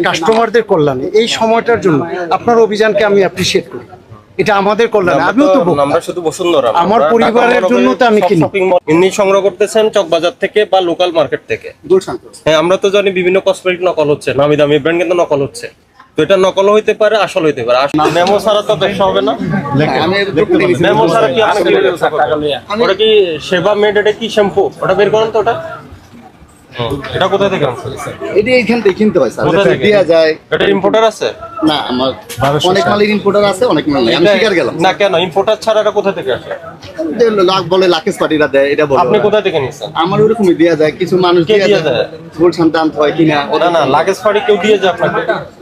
কাস্টমারদের কল্যাণে এই সময়টার জন্য আপনার অভিযানকে আমি অ্যাপ্রিসিয়েট করি। এটা আমাদের কল্যাণে, আমিও তো আমরা শুধু বসুন্ধরা না, আমার পরিবারের জন্য তো আমি কিনি। শপিং মল ইনি সংগ্রহ করতেছেন চকবাজার থেকে বা লোকাল মার্কেট থেকে। হ্যাঁ, আমরা তো জানি বিভিন্ন কসমেটিক নকল হচ্ছে, নামি দামি ব্র্যান্ড কিন্তু নকল হচ্ছে। তো এটা নকল হইতে পারে, আসল হইতে পারে। মেমো ছাড়া তো ব্যবসা হবে না। মেমো ছাড়া কি আপনি কি ব্যবসা করবেন? ওটা কি সেবা মেড, এটা কি শ্যাম্পু? ওটা বের করেন তো। ওটা এটা কোথা থেকে আনছেন? এটা এইখান থেকে কিনতে হয় স্যার, কোথা থেকে দেয়া যায়। এটা ইম্পোর্টার আছে? না, আমার অনেক মালের ইম্পোর্টার আছে, অনেক মাল নাই। আমি শিকার গেলাম না। কেন ইম্পোর্টার ছাড়া এটা কোথা থেকে আসে? লাখ বলে লাকেশ পার্টিরা দেয়, এটা বলে। আপনি কোথা থেকে নিছেন? আমার ওরকমই দেয়া যায়, কিছু মানুষ কে দেয়া দিয়ে যায়। দেয়? গুলশান টানতে হয় কিনা। না না, লাগেজ ফাড়ি কেউ দিয়ে যায় আপনাকে?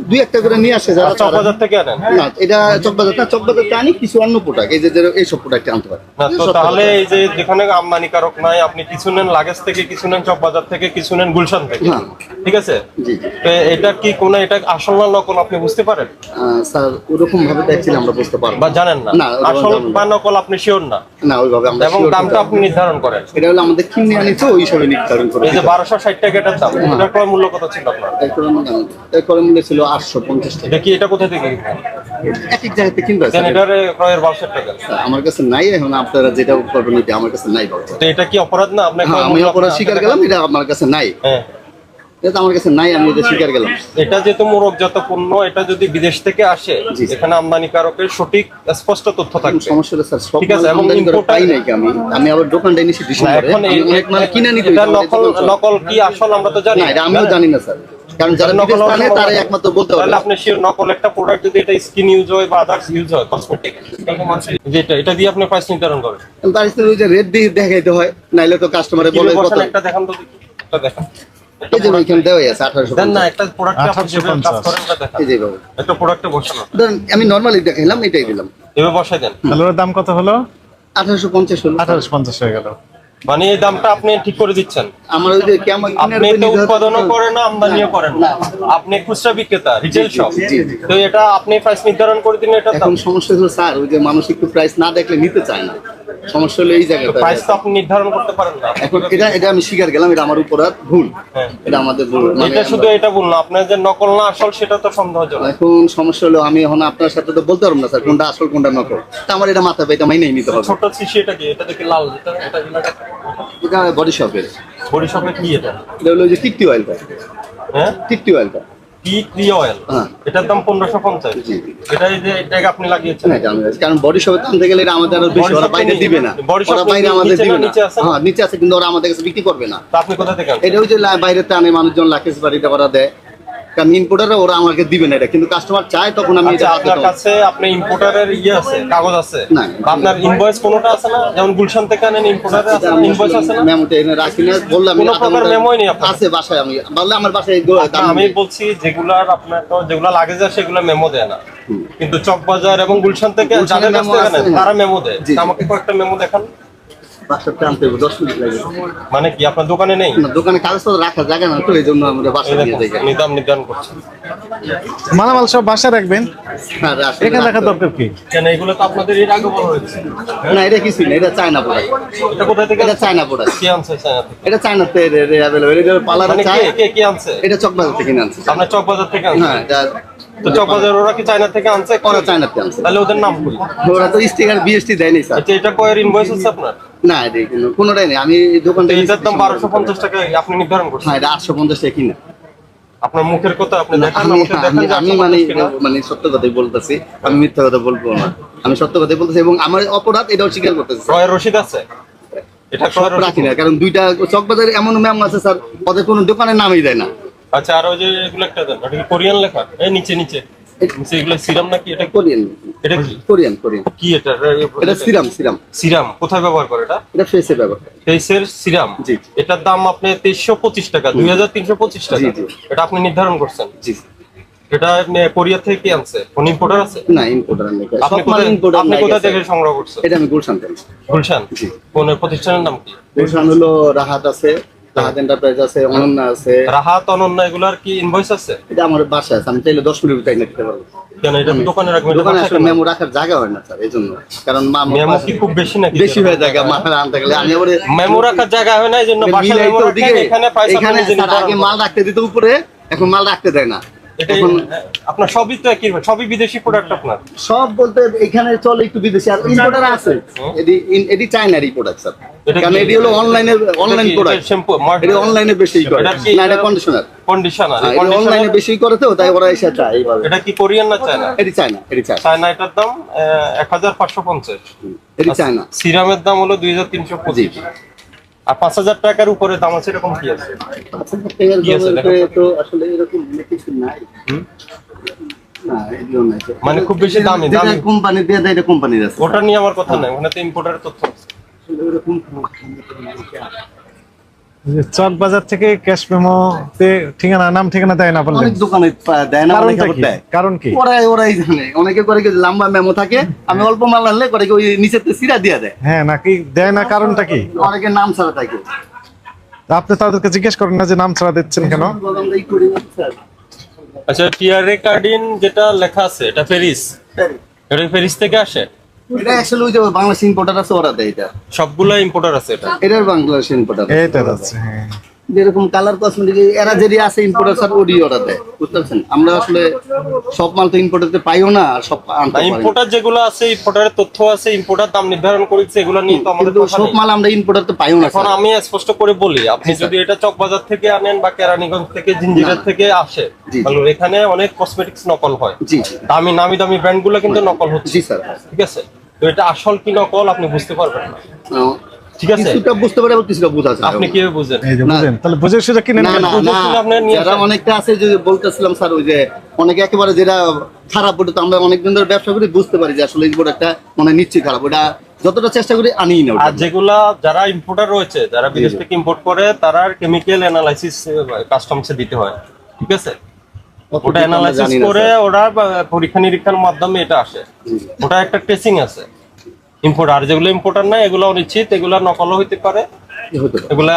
দুই একটা করে নিয়ে আসে যারা। চকবাজার থেকে আনেন? না, এটা চকবাজার না, চকবাজারতে আনি কিছু অন্য প্রোডাক্ট, এই যে এইসব প্রোডাক্ট আনতে পারে না। তো তাহলে এই যে যেখানে আমদানিকারক নাই, আপনি কিছু নেন লাগেজ থেকে, কিছু নেন চকবাজার থেকে, কিছু নেন গুলশান থেকে, ঠিক আছে? জি। তো এটা কি কোন, এটা আসল না নকল আপনি বুঝতে পারেন? স্যার ওরকম ভাবে দেখছিলাম, আমরা বুঝতে পারবো বা জানেন না? না, আসল বা নকল আপনি শিওর না? না, ওইভাবে আমরা এবং দামটা আপনি নির্ধারণ করেন? এটা হলো আমাদের কিনে আনি, তো ওই হিসাবে নির্ধারণ করে। এই যে 1260 টাকা এটার দাম, এটার ক্রয় মূল্য কত ছিল আপনার? এরপরে মূল্য ছিল 850 টাকা। এটা কি, এটা কোথা থেকে কিনতেন? এক এক জায়গাতে কিনতে হয় দেন স্যার। এটার ক্রয়ের 1200 টাকা। আমার কাছে নাই, এখন আপনারা যেটা করবেন এটা আমার কাছে নাই বাবা। তো এটা কি অপরাধ না? আপনি হ্যাঁ, আমি অপরাধ স্বীকার গেলাম, এটা আমার কাছে নাই। হ্যাঁ, এটা আমার কাছে নাই, আমি এটা স্বীকার গেলাম। এটা যেহেতু মোড়কজাত পণ্য, এটা যদি বিদেশ থেকে আসে, এখানে আমদানিকারকের সঠিক স্পষ্ট তথ্য থাকবে। সমস্যা হলো স্যার, সব ঠিক আছে, মাল এবং আমদানি করে import- পাই নাই কি আমি আবার দোকানটা নিছি ডিসেম্বরে। এখন আমি অনেক মাল কিনে নিতে এটা হইতো, নকল নকল কি আসল আমরা তো জানি না, এটা আমিও জানি না স্যার, কারণ যারা নকল জানে তারাই একমাত্র বলতে পারে। তাহলে আপনি শিওর নকল একটা প্রোডাক্ট যদি এটা স্কিন ইউজ হয় বা আদার্স ইউজ হয়, কসমেটিক, যেটা এটা দিয়ে আপনি প্রাইস নির্ধারণ করেন? বাড়িতে ওই যে রেট দিয়ে দেখাইতে হয়, নাইলে তো কাস্টমারে বলে কত। একটা দেখান তো দেখি, একটা দেখান। এই যে এখানে দেওয়া আছে 1850। দেন না, একটা প্রোডাক্ট আপনি যেভাবে কাজ করেন এটা দেখান। এই যে বাবু, একটা প্রোডাক্টে বসানো, ধরেন আমি নরমালি দেখাইলাম, এটাই দিলাম। এভাবে বসাই দেন। তাহলে ওর দাম কত হলো? 1850 হলো। 1850 হয়ে গেল। মানে এই দামটা আপনি ঠিক করে দিচ্ছেন? আমার ওই যে কেমন আপনি তো উৎপাদনও করেন না, আমদানিও করেন না, আপনি খুচরা বিক্রেতা, রিটেল শপ। তো এটা আপনি প্রাইস নির্ধারণ করে দিন। এটা এখন সমস্যা হলো স্যার, ওই যে মানুষ একটু প্রাইস না দেখলে নিতে চায় না, সমস্যা হলো এই জায়গাটা। প্রাইস তো আপনি নির্ধারণ করতে পারেন না। এখন এটা আমি স্বীকার গেলাম, এটা আমার উপর ভুল, এটা আমাদের ভুল। এটা শুধু এটা বললাম, আপনার যে নকল না আসল সেটা তো সন্দেহজনক। এখন সমস্যা হলো আমি এখন আপনার সাথে তো বলতে পারবো না স্যার কোনটা আসল কোনটা নকল, তা আমার এটা মাথা এটা মাইনেই নিতে হবে। ছোট শিশি এটা কি? এটা দেখি লাল, এটা এটা বডি শপের। বডি শপে কি এটা? এটা হলো যে টিকটি অয়েলটা। হ্যাঁ, টিকটি অয়েলটা, টি ট্রি অয়েল। হ্যাঁ, এটার দাম 1550। জি। এটা এই যে এটা আপনি লাগিয়েছেন? না, এটা আমি কারণ বডি শপে আনতে গেলে এটা আমাদের আরো বেশি, ওরা বাইরে দিবে না, ওরা বাইরে আমাদের দিবে না। হ্যাঁ, নিচে আছে, কিন্তু ওরা আমাদের কাছে বিক্রি করবে না। তো আপনি কোথা থেকে আনছেন? এটা ওই যে বাইরে আনে মানুষজন, লাকেশ বাড়িতে ওরা দেয়, কারণ ইম্পোর্টাররা ওরা আমাকে দিবে না এটা, কিন্তু কাস্টমার চায় তখন আমি এটা আপনার কাছে আপনি ইম্পোর্টারের আছে, কাগজ আছে না, বা আপনার ইনভয়েস কোনটা আছে না? যেমন গুলশান থেকে আনেন, ইম্পোর্টারের আছে ইনভয়েস আছে না? মেমোটা এনে রাখি না, বললাম কোনো প্রকার মেমোই নেই আপনার? আছে বাসায়, আমি বললে আমার বাসায় আমি বলছি যেগুলার আপনার তো যেগুলা লাগে যায় সেগুলো মেমো দেয় না, কিন্তু চকবাজার এবং গুলশান থেকে যাদের কাছ থেকে আনেন তারা মেমো দেয়। আমাকে কয়েকটা মেমো দেখান। বাসাতে আনতে 10 মিনিট লাগে। মানে কি আপনার দোকানে নেই? না, দোকানে কাগজপত্র রাখার জায়গা না, তো এই জন্য আমরা বাসায় নিয়ে যাই। দাম নির্ধারণ করছেন? মালামাল সব বাসায় রাখবেন, হ্যাঁ, এখানে রাখার দরকার কি? কেন এগুলো তো আপনাদের এর আগে বলা হয়েছে। না, এটা কিছুই না, এটা চায়না প্রোডাক্ট। এটা কোথা থেকে? এটা চায়না প্রোডাক্ট। কি আনছে চায়না থেকে? এটা চায়নাতে अवेलेबल, এটা পার্লারে মানে চায়। কে আনছে? এটা চকবাজার থেকে কিনে আনছে। আপনার চকবাজার থেকে আনছে? হ্যাঁ, এটা তো চকবাজার ওরা কি চায়না থেকে আনছে? ওরা চায়নাতে আনছে। তাহলে ওদের নাম কি? ওরা তো স্টিকার বিএসটি দেয়নি স্যার। আচ্ছা, এটা কয়ের ইনভয়েস আছে আপনার? না, এটা কোনোটাই নেই, আমি দোকানটা এটার দাম 1250 টাকা আপনি নির্ধারণ করছেন? হ্যাঁ, এটা 850 টাকা কিনা। আপনার মুখের কথা আপনি দেখান, আমি আমাকে দেখান যে আমি 850 কিনা। মানে সত্য কথাই বলতেছি, আমি মিথ্যা কথা বলবো না, আমি সত্য কথাই বলতেছি, এবং আমার অপরাধ এটাও স্বীকার করতেছি। ক্রয়ের রসিদ আছে? এটা সব ক্রয়ের রাখি রসিদ? না, কারণ দুইটা চকবাজারে এমন ম্যাম আছে স্যার, ওদের কোনো দোকানের নামই দেয় না। আচ্ছা, আর ওই যে এগুলো একটা দেন, এটা কি কোরিয়ান লেখা? এই নিচে নিচে নিচে এগুলো সিরাম নাকি? এটা কোরিয়ান, এটা কি? কোরিয়ান কি এটা? এটা সিরাম। সিরাম কোথায় ব্যবহার করে এটা? এটা ফেসে ব্যবহার করে। ফেসের সিরাম। জি। এটার দাম আপনি 2325 টাকা, 2325 টাকা। জি, জি। এটা আপনি নির্ধারণ করছেন? জি। এটা কোরিয়া থেকে কি আনছে? কোন ইম্পোর্টার আছে? না, ইম্পোর্টার নেই, সব আপনি মাল ইম্পোর্টার আপনি নাই। কোথা থেকে সংগ্রহ করছেন? এটা আমি গুলশান থেকে। গুলশান? জি। কোন প্রতিষ্ঠানের নাম কি? গুলশান হলো রাহাত আছে, রাহাত এন্টারপ্রাইজ আছে, অনন্যা আছে। রাহাত, অনন্যা এগুলার কি ইনভয়েস আছে? এটা আমার বাসায় আছে, আমি চাইলে 10 মিনিট ভিতরে নিতে পারবো। কেন এটা দোকানে রাখবেন? দোকানে আসলে মেমো রাখার জায়গা হয় না স্যার, এই জন্য। কারণ মেমো কি খুব বেশি নাকি? বেশি হয়ে যায়, মাথায় আনতে গেলে আমি আবার মেমো রাখার জায়গা হয় না, এই জন্য বাসায় মেমো রাখেন, এখানে পয়সা এখানে আপনি নিজে স্যার আগে নির্ধারণ মাল রাখতে দিত উপরে, এখন মাল রাখতে দেয় না। এটা আপনার সবই তো একই, সবই বিদেশি প্রোডাক্ট আপনার। সব বলতে এখানে চলে একটু বিদেশি, আর ইম্পোর্টার আছে। এটি চায়নার এই প্রোডাক্ট স্যার, কারণ এটি হলো অনলাইন প্রোডাক্ট। শ্যাম্পু এটি অনলাইনে বেশি করে না, এটা কন্ডিশনার। কন্ডিশনার অনলাইনে বেশি করে তো, তাই ওরা এসে চায় এইভাবে। এটা কি কোরিয়ান না চায়না? এটি চায়না, এটি চায়না। চায়না, এটার দাম 1550। এটি চায়না। সিরামের দাম হলো 2325। আর 5000 টাকার উপরে দাম আছে এরকম কি আছে? কি আছে দেখো তো আসলে এরকম কিছু নাই। না, এগুলো নাই। মানে খুব বেশি দামি কোম্পানি দিয়ে দেয়, এটা কোম্পানির আছে। ওটা নিয়ে আমার কথা নাই, ওখানে তো ইম্পোর্টারের তথ্য আছে। চক বাজার থেকে ক্যাশ মেমোতে নাম ঠিকানা দেয় না বললেন? অনেক দোকানে দেয় না, অনেক কারণটা আবার কি? দেয়। কারণ কি? ওরাই জানে। অনেকে করে কি লম্বা মেমো থাকে, আমি অল্প মাল আনলে করে কি ওই নিচেতে সিরা দিয়ে দেয়। হ্যাঁ, নাকি দেয় না, কারণটা কি? অনেকে নাম ছাড়া থাকে। তা আপনি তাদেরকে জিজ্ঞেস করেন না যে নাম ছাড়া দিচ্ছেন কেন? আমরা এই করি না, স্যার। আচ্ছা, টিআরএ কার্ডিন যেটা লেখা আছে এটা প্যারিস, এটা প্যারিস থেকে আসে? এটা আসলে ওই যে বাংলাদেশ ইম্পোর্টার আছে, ওরা দেয় এটা। সবগুলা ইম্পোর্টার আছে এটা? এটার বাংলাদেশ ইম্পোর্টার এইটা যাচ্ছে। হ্যাঁ, যেরকম কালার কসমেটিক এরা যেটি আছে ইম্পোর্টার স্যার, ওডি ওরা দেয়, বুঝতে পারছেন? আমরা আসলে সব মাল তো ইম্পোর্টারতে পাইও না, আর সব আনতে পারি না। ইম্পোর্টার যেগুলো আছে, ইম্পোর্টারের তথ্য আছে, ইম্পোর্টার দাম নির্ধারণ করেছে, এগুলো নিয়ে তো আমাদের কিন্তু কথা সব নেই। মাল আমরা ইম্পোর্টারতে পাইও না এখন স্যার। আমি স্পষ্ট করে বলি, আপনি যদি এটা চকবাজার থেকে আনেন বা কেরানীগঞ্জ থেকে, জিঞ্জিরের থেকে আসে, জি। তাহলে এখানে অনেক কসমেটিক্স নকল হয়। জি জি নামি দামি ব্র্যান্ড গুলো কিন্তু নকল হচ্ছে। জি স্যার। ঠিক আছে, তো এটা আসল কি নকল আপনি বুঝতে পারবেন না। ঠিক আছে, কিছুটা বুঝতে পারে, আবার কিছুটা বোঝা যায়। আপনি কিভাবে বুঝেন? এই যে বুঝেন, তাহলে বুঝে সুঝে কিনেন না কেন? না বুঝে শুনে আপনি নিয়ে যারা আসেন। অনেকটা আছে যে বলতেছিলাম স্যার, ওই যে অনেকে একেবারে যেটা খারাপ, ওটা তো আমরা অনেকদিন ধরে ব্যবসা করি, বুঝতে পারি যে আসলে এই প্রোডাক্টটা মানে নিশ্চয়ই খারাপ। ওটা যতটা চেষ্টা করি আনি না ওটা। আর যেগুলা যারা ইম্পোর্টার রয়েছে, যারা বিদেশ থেকে ইম্পোর্ট করে, তারা কেমিক্যাল অ্যানালাইসিস কাস্টমসে দিতে হয়। ঠিক আছে, ওটা অ্যানালাইসিস জানি না, করে স্যার। ওরা পরীক্ষা নিরীক্ষার মাধ্যমে এটা আসে। ওটা একটা টেস্টিং আছে ইম্পোর্টার। আর যেগুলো ইম্পোর্টার না, এগুলো অনিশ্চিত, এগুলা নকলও হইতে পারে, হতে পারে। এগুলা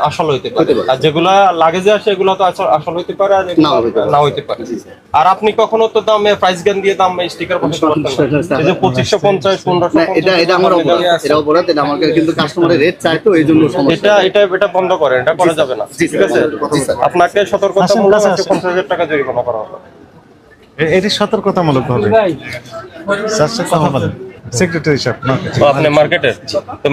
আসল হইতে পারে। হতে পারে। আর যেগুলা লাগেজে আসে, এগুলো তো আসল হইতে পারে, আর এগুলো নাও হইতে পারে। না হইতে পারে। আর আপনি কখনো তো দামে প্রাইস গান দিয়ে দাম স্টিকার বসাতে পারতেন না। এই যে 2550, না, 1550, এটা আমার অপরাধ, এটা অপরাধ। এটা আমার কিন্তু কাস্টমারের রেট চাই, তো এই জন্য সমস্যা। এটা বন্ধ করেন, এটা করা যাবে না। জি, ঠিক আছে, জি, স্যার। আপনাকে সতর্কতামূলক 50,000 টাকা জরিমানা করা হবে। এটি সতর্কতামূলক হবে। স্যার সাথে কথা বলেন, সেক্রেটারি সাহেব। তো আপনি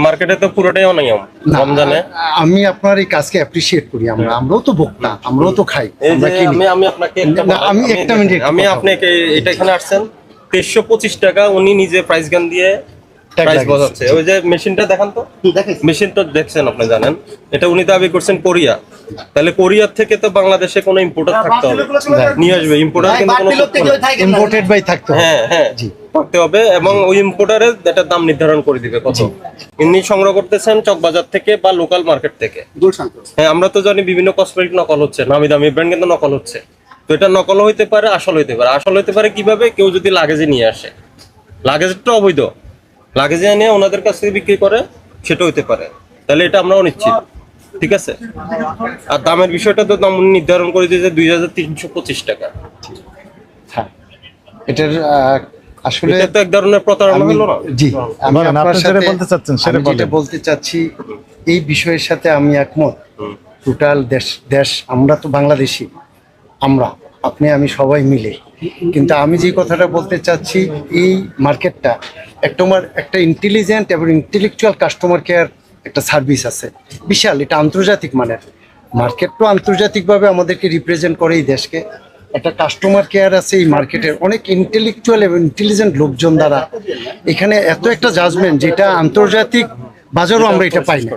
মার্কেটে তো পুরোটাই অনিয়ম রমজানে। আমি আপনার এই কাজকে অ্যাপ্রিসিয়েট করি। আমরাও তো ভোক্তা, আমরাও তো খাই, এই আমরা যে কিনি। আমি আপনাকে না, আমি একটা মিনিট আমি আপনাকে এটা এখানে আসছেন 2325 টাকা উনি নিজে প্রাইস গান দিয়ে Tag প্রাইস লাগিয়েছে। বোঝাচ্ছে। ওই যে মেশিনটা দেখান তো, দেখেন মেশিন তো দেখছেন, আপনি জানেন এটা উনি দাবি করছেন কোরিয়া। তাহলে কোরিয়ার থেকে তো বাংলাদেশে কোনো ইম্পোর্টার থাকতে হবে, নিয়ে আসবে ইম্পোর্টার, কিন্তু কোনো তথ্য নেই। ইম্পোর্টেড বাই থাকতো। হ্যাঁ হ্যাঁ থাকতে হবে, এবং ওই ইম্পোর্টারের একটা দাম নির্ধারণ করে দিবে কত। ইনি সংগ্রহ করতেছেন চকবাজার থেকে বা লোকাল মার্কেট থেকে। হ্যাঁ, আমরা তো জানি বিভিন্ন কসমেটিক নকল হচ্ছে, নামি দামি ব্র্যান্ড কিন্তু নকল হচ্ছে। তো এটা নকল হইতে পারে, আসল হইতে পারে। আসল হইতে পারে কিভাবে? কেউ যদি লাগেজে নিয়ে আসে, লাগেজটা অবৈধ, লাগেজে এনে ওনাদের কাছ থেকে বিক্রি করে, সেটা হইতে পারে। তাহলে এটা আমরা অনিশ্চিত। ঠিক আছে, আর দামের বিষয়টা তো দাম উনি নির্ধারণ করে দিয়েছে 2325 টাকা। হ্যাঁ, এটার আসলে এটা তো এক ধরনের প্রতারণা হলো না? জি, আমি বলেন, আপনার আপনি যেটা সাথে বলতে চাচ্ছেন সেটা আমি যেটা বলেন। বলতে চাচ্ছি, এই বিষয়ের সাথে আমি একমত। টোটাল দেশ আমরা তো বাংলাদেশি, আপনি আমি সবাই মিলে। কিন্তু আমি যে কথাটা বলতে চাচ্ছি, এই মার্কেটটা একটা ইন্টেলিজেন্ট এবং ইন্টেলেকচুয়াল কাস্টমার কেয়ার একটা সার্ভিস আছে বিশাল। এটা আন্তর্জাতিক মানের মার্কেট, তো আন্তর্জাতিকভাবে আমাদেরকে রিপ্রেজেন্ট করে এই দেশকে। একটা কাস্টমার কেয়ার আছে এই মার্কেটের, অনেক ইন্টেলেকচুয়াল এবং ইন্টেলিজেন্ট লোকজন দ্বারা এখানে এত একটা জাজমেন্ট, যেটা আন্তর্জাতিক বাজারও আমরা এটা পাই না।